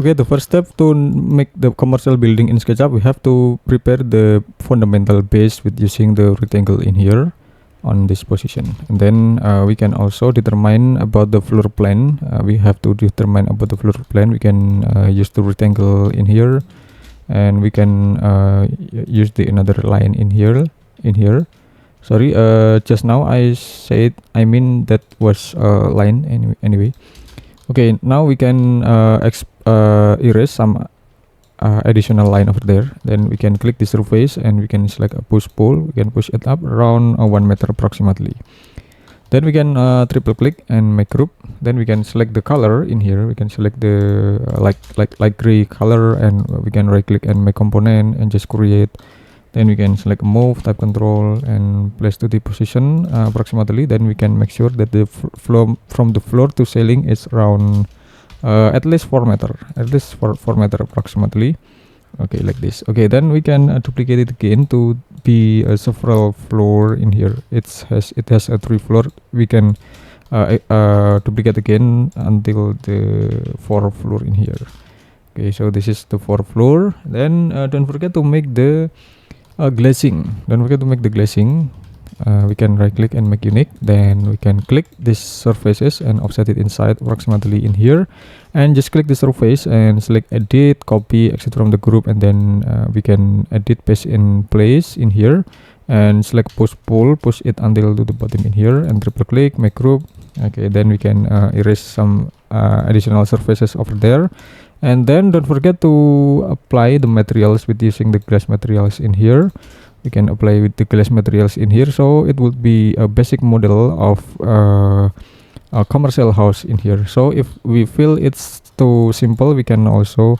Okay, the first step to make the commercial building in SketchUp, we have to prepare the fundamental base with using the rectangle in here on this position, and then we can also determine about the floor plan. We have to determine about the floor plan. We can use the rectangle in here, and we can use the another line in here. Sorry, just now I mean that was a line anyway. Okay, now we can erase some additional line over there. Then we can click the surface and we can select a push pull. We can push it up around 1 meter approximately. Then we can triple click and make group. Then we can select the color in here. We can select the light gray color, and we can right click and make component and just create. Then we can select move, type control, and place to the position approximately. Then we can make sure that the flow from the floor to ceiling is around at least 4 meter, approximately. Okay, like this. Okay, then we can duplicate it again to be several floor in here. It has a 3 floor. We can duplicate again until the 4th floor in here. Okay, so this is the 4th floor. Then don't forget to make the glazing. We can right click and make unique. Then we can click these surfaces and offset it inside approximately in here, and just click the surface and select edit, copy, exit from the group, and then we can edit, paste in place in here, and select push pull, push it until to the bottom in here, and triple click, make group. Okay, then we can erase some additional surfaces over there. And then don't forget to apply the materials with using the glass materials in here. We can apply with the glass materials in here, so it would be a basic model of a commercial house in here. So if we feel it's too simple, we can also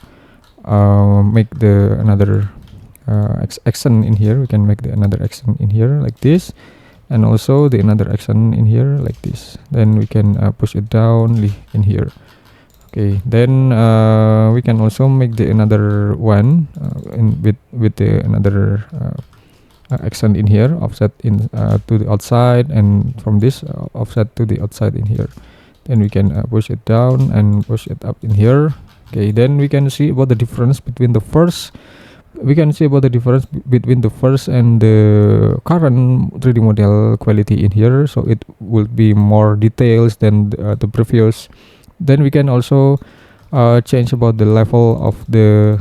make the another action in here. We can make the another action in here like this, and also the another action in here like this. Then we can push it down in here. Okay, then we can also make the another one with the another action in here, offset in to the outside, and from this offset to the outside in here. Then we can push it down and push it up in here. Okay, then we can see about the difference between the first. We can see about the difference between the first and the current 3D model quality in here. So it will be more details than the previous. Then we can also change about the level of the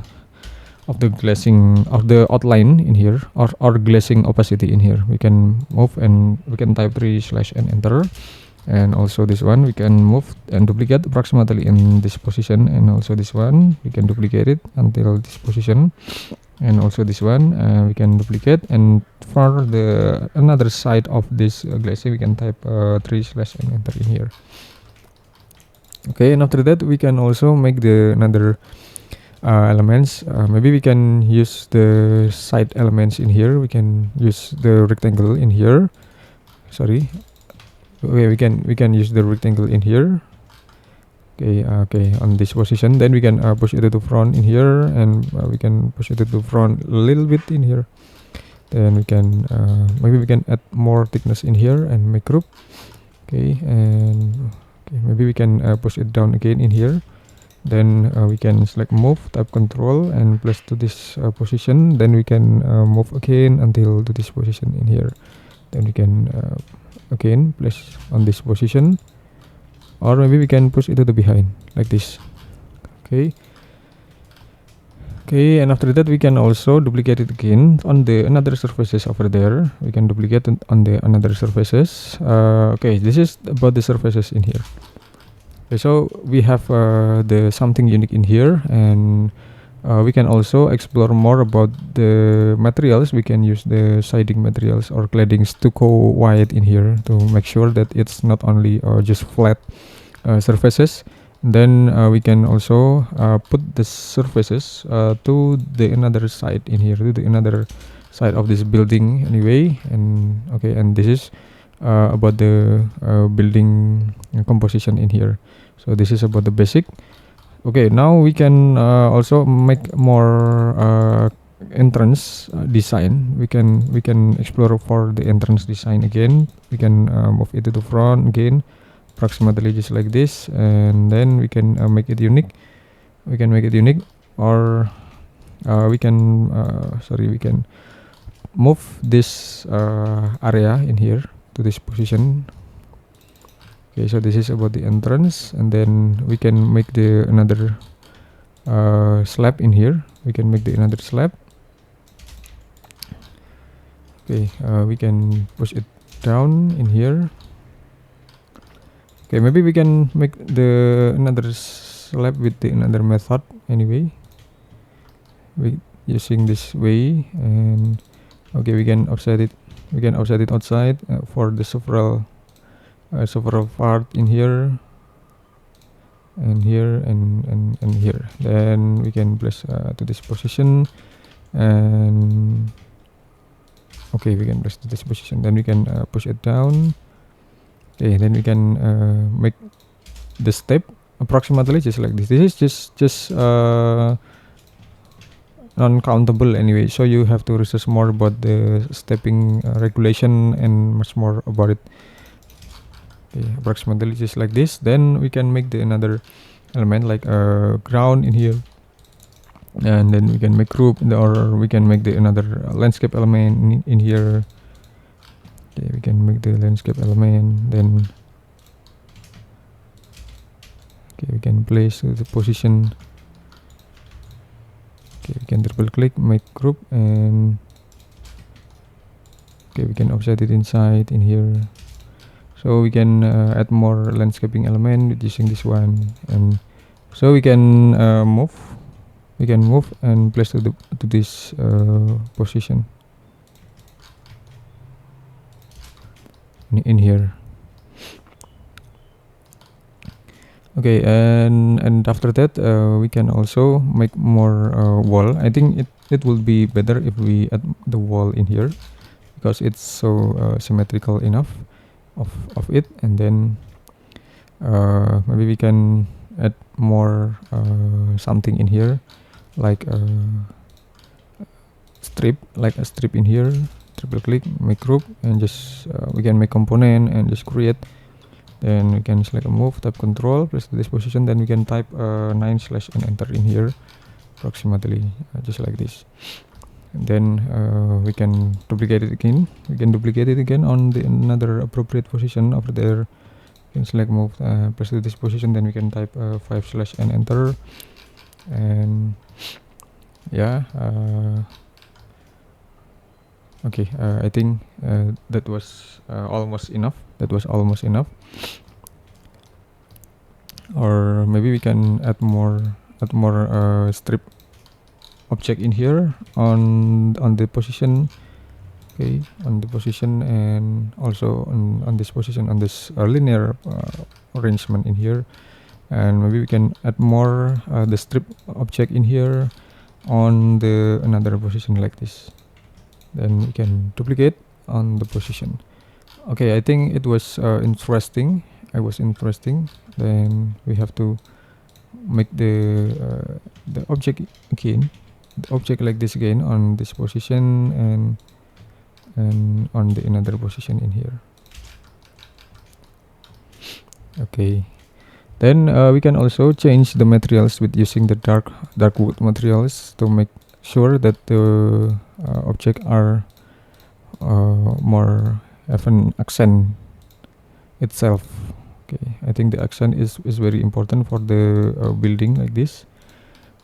glazing of the outline in here, or glazing opacity in here. We can move and we can type 3/ and enter. And also this one we can move and duplicate approximately in this position, and also this one we can duplicate it until this position, and also this one we can duplicate. And for the another side of this glazing, we can type 3/ and enter in here. Okay, and after that we can also make the another elements. Maybe we can use the side elements in here. We can use the rectangle in here. Sorry. Okay, we can use the rectangle in here. Okay, on this position. Then we can push it to the front in here, and we can push it to the front a little bit in here. Then we can maybe we can add more thickness in here and make group. Okay, and okay, maybe we can push it down again in here. Then we can select move, type control, and place to this position. Then we can move again until to this position in here. Then we can again place on this position, or maybe we can push it to the behind like this. Okay, and after that we can also duplicate it again on the another surfaces over there. We can duplicate it on the another surfaces. Okay, this is about the surfaces in here. Okay, so we have the something unique in here, and we can also explore more about the materials. We can use the siding materials or cladding stucco white in here to make sure that it's not only just flat surfaces. Then we can also put the surfaces to the another side in here, to the another side of this building anyway. And okay, and this is about the building composition in here. So this is about the basic. Okay, now we can also make more entrance design. We can explore for the entrance design again. We can move it to the front again, approximately just like this, and then we can make it unique. we can make it unique, or we can move this area in here to this position. Okay, so this is about the entrance, and then we can make the another slab in here. We can make the another slab. Okay, we can push it down in here. Okay, maybe we can make the another slab with the another method anyway. We using this way, and okay, we can offset it. We can offset it outside for the several part in here, and here, and here. Then we can place to this position, and okay, we can place to this position. Then we can push it down. Okay, then we can make the step approximately just like this. This is just non-countable anyway, so you have to research more about the stepping regulation and much more about it. Okay, approximately just like this. Then we can make the another element like a ground in here, and then we can make group, or we can make the another landscape element in here. Okay, we can make the landscape element. Then okay, we can place the position. Okay, we can triple click, make group, and okay, we can offset it inside in here. So we can add more landscaping element using this one, and so we can move and place to this position in here. Okay, and after that we can also make more wall. I think it will be better if we add the wall in here, because it's so symmetrical enough of it. And then maybe we can add more something in here, like a strip in here. Triple click, make group, and just we can make component and just create. Then we can select a move, type control, place to this position. Then we can type 9/ and enter in here approximately just like this. And then we can duplicate it again. On the another appropriate position over there. You can select move, press to this position. Then we can type 5/ and enter. And yeah, okay, I think that was almost enough. Or maybe we can add more strip object in here on the position. Okay, on the position, and also on this position, on this linear arrangement in here. And maybe we can add more the strip object in here on the another position like this. Then we can duplicate on the position. Okay, I think it was interesting. Then we have to make the object again, like this again on this position, and on the another position in here. Okay, then we can also change the materials with using the dark wood materials to make sure that the object are more have an accent itself. Okay, I think the accent is very important for the building like this,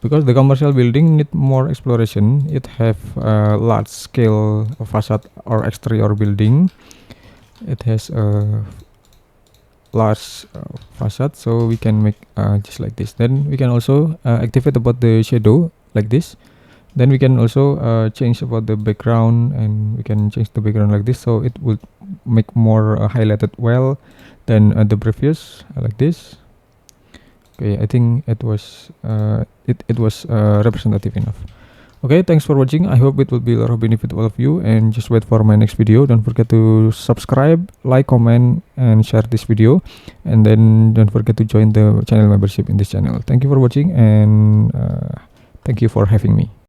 because the commercial building need more exploration. It have large scale facade or exterior building. It has a large facade, so we can make just like this. Then we can also activate about the shadow like this. Then we can also change about the background, and we can change the background like this, so it will make more highlighted well than the previous like this. Okay, I think it was representative enough. Okay, thanks for watching. I hope it will be a lot of benefit to all of you, and just wait for my next video. Don't forget to subscribe, like, comment, and share this video, and then don't forget to join the channel membership in this channel. Thank you for watching, and thank you for having me.